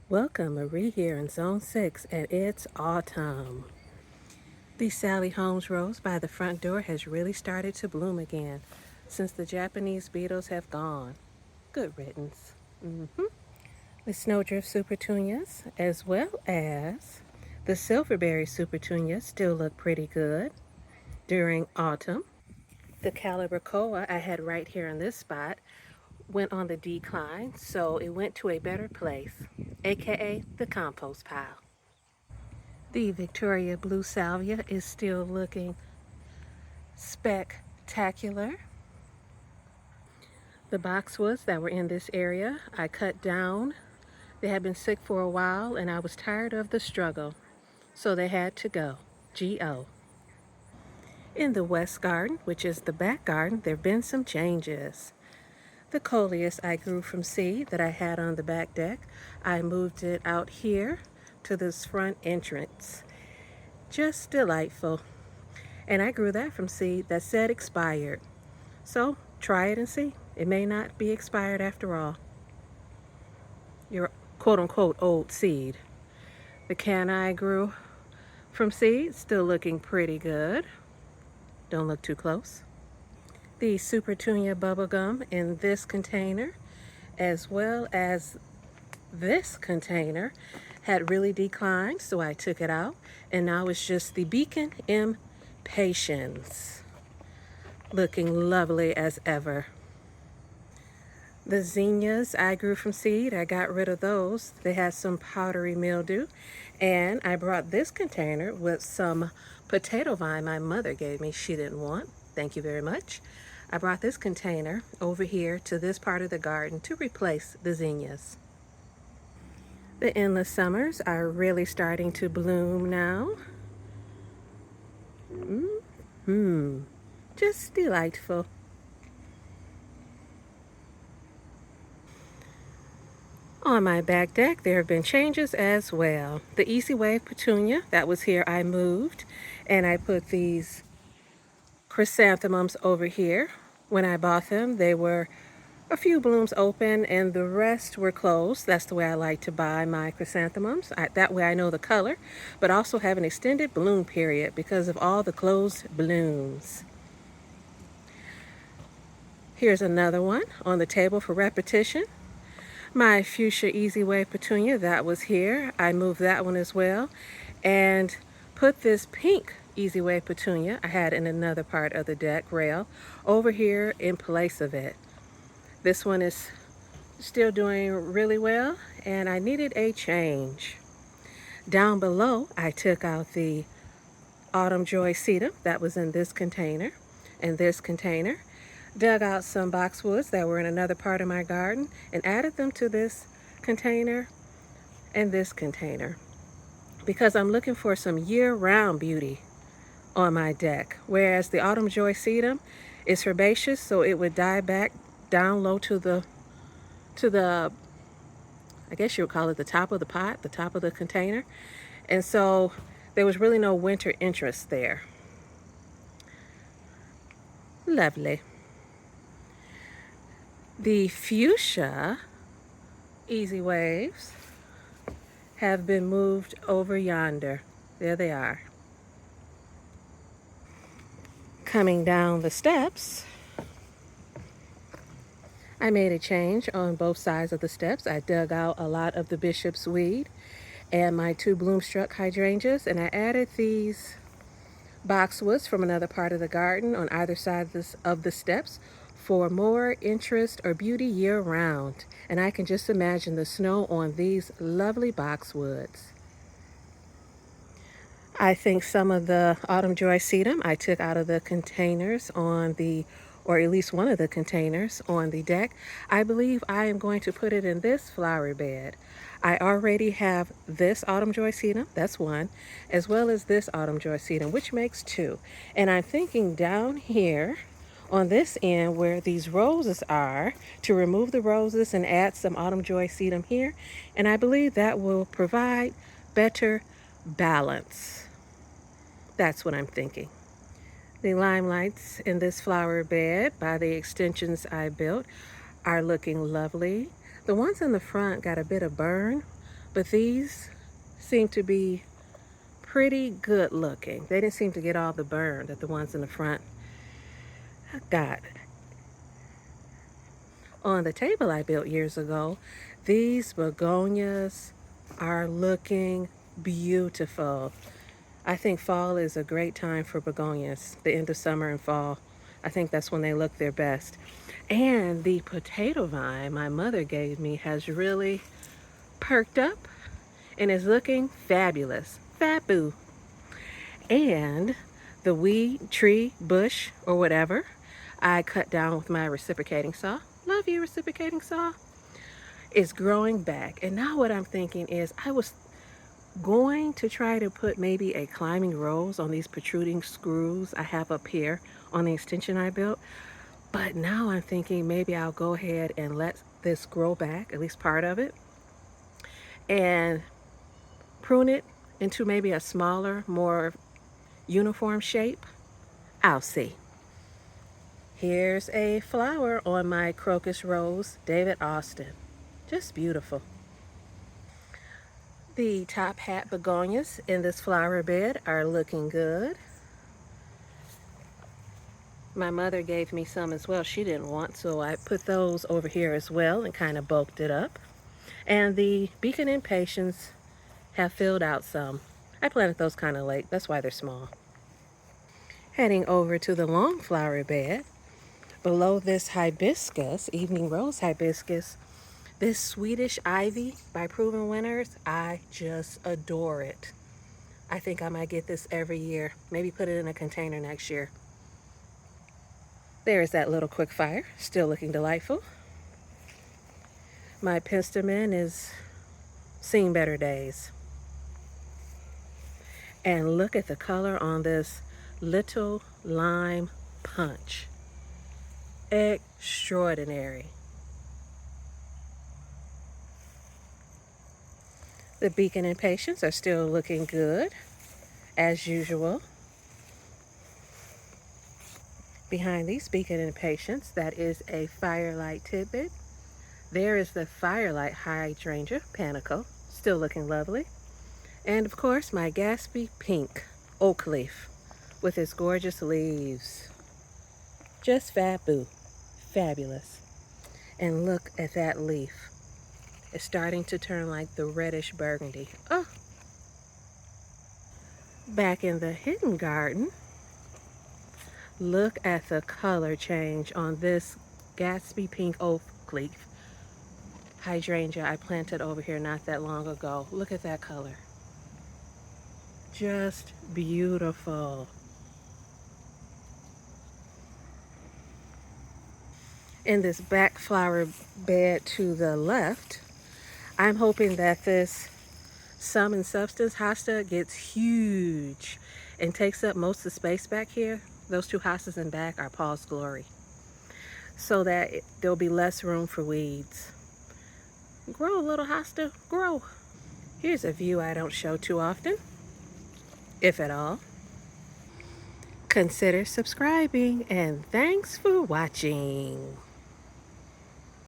Welcome, Marie here in Zone 6, and it's autumn. The Sally Holmes rose by the front door has really started to bloom again since the Japanese beetles have gone. Good riddance. The snowdrift supertunias, as well as the silverberry supertunias, still look pretty good during autumn. The calibrachoa I had right here in this spot went on the decline, so it went to a better place, aka the compost pile. The Victoria Blue Salvia is still looking spectacular. The boxwoods that were in this area, I cut down. They had been sick for a while and I was tired of the struggle, so they had to go. G.O. In the west garden, which is the back garden, there have been some changes. The coleus I grew from seed that I had on the back deck, I moved it out here to this front entrance. Just delightful. And I grew that from seed that said expired. So try it and see. It may not be expired after all. Your quote unquote old seed. The canna I grew from seed, still looking pretty good. Don't look too close. The Supertunia bubblegum in this container, as well as this container, had really declined, so I took it out. And now it's just the Beacon Impatiens, looking lovely as ever. The zinnias I grew from seed, I got rid of those. They had some powdery mildew. And I brought this container with some potato vine my mother gave me she didn't want. Thank you very much. I brought this container over here to this part of the garden to replace the zinnias. The endless summers are really starting to bloom now. Just delightful. On my back deck, there have been changes as well. The Easy Wave petunia that was here, I moved, and I put these chrysanthemums over here. When I bought them, they were a few blooms open and the rest were closed. That's the way I like to buy my chrysanthemums. That way I know the color, but also have an extended bloom period because of all the closed blooms. Here's another one on the table for repetition. My fuchsia Easy Wave petunia that was here, I moved that one as well and put this pink Easy Wave petunia I had in another part of the deck rail over here in place of it. This one is still doing really well and I needed a change. Down below I took out the Autumn Joy sedum that was in this container and this container. Dug out some boxwoods that were in another part of my garden and added them to this container and this container because I'm looking for some year-round beauty on my deck, whereas the Autumn Joy sedum is herbaceous, so it would die back down low to the I guess you would call it the top of the pot, the top of the container, and so there was really no winter interest there. Lovely. The fuchsia Easy Waves have been moved over yonder. There they are. Coming down the steps, I made a change on both sides of the steps. I dug out a lot of the bishop's weed and my 2 bloom-struck hydrangeas, and I added these boxwoods from another part of the garden on either side of the steps for more interest or beauty year-round. And I can just imagine the snow on these lovely boxwoods. I think some of the Autumn Joy sedum I took out of the containers on the, or at least one of the containers on the deck. I believe I am going to put it in this flower bed. I already have this Autumn Joy sedum, that's one, as well as this Autumn Joy sedum, which makes 2. And I'm thinking down here on this end where these roses are to remove the roses and add some Autumn Joy sedum here. And I believe that will provide better balance. That's what I'm thinking. The limelights in this flower bed by the extensions I built are looking lovely. The ones in the front got a bit of burn, But these seem to be pretty good looking. They didn't seem to get all the burn that the ones in the front got. On the table I built years ago, these begonias are looking beautiful. I think fall is a great time for begonias, the end of summer and fall. I think that's when they look their best. And the potato vine my mother gave me has really perked up and is looking fabulous. Fabu. And the weed, tree, bush, or whatever, I cut down with my reciprocating saw. Love you, reciprocating saw. Is growing back. And now what I'm thinking is I was going to try to put maybe a climbing rose on these protruding screws I have up here on the extension I built. But now I'm thinking maybe I'll go ahead and let this grow back, at least part of it, and prune it into maybe a smaller, more uniform shape. I'll see. Here's a flower on my crocus rose, David Austin. Just beautiful. The top hat begonias in this flower bed are looking good. My mother gave me some as well. She didn't want, so I put those over here as well and kind of bulked it up. And the beacon impatiens have filled out some. I planted those kind of late. That's why they're small. Heading over to the long flower bed. Below this hibiscus, evening rose hibiscus, this Swedish ivy by Proven Winners, I just adore it. I think I might get this every year. Maybe put it in a container next year. There's that little quick fire, still looking delightful. My penstemon is seeing better days. And look at the color on this little lime punch. Extraordinary. The beacon impatiens are still looking good, as usual. Behind these beacon impatiens, that is a firelight tidbit. There is the firelight hydrangea panicle, still looking lovely. And of course, my Gatsby pink oak leaf with its gorgeous leaves. Just fabu, fabulous. And look at that leaf. It's starting to turn like the reddish burgundy. Oh! Back in the hidden garden, look at the color change on this Gatsby pink oak leaf hydrangea I planted over here not that long ago. Look at that color. Just beautiful. In this back flower bed to the left, I'm hoping that this Sum and Substance hosta gets huge and takes up most of the space back here. Those two hostas in back are Paul's Glory, so that there'll be less room for weeds. Grow, little hosta, grow. Here's a view I don't show too often, if at all. Consider subscribing, and thanks for watching.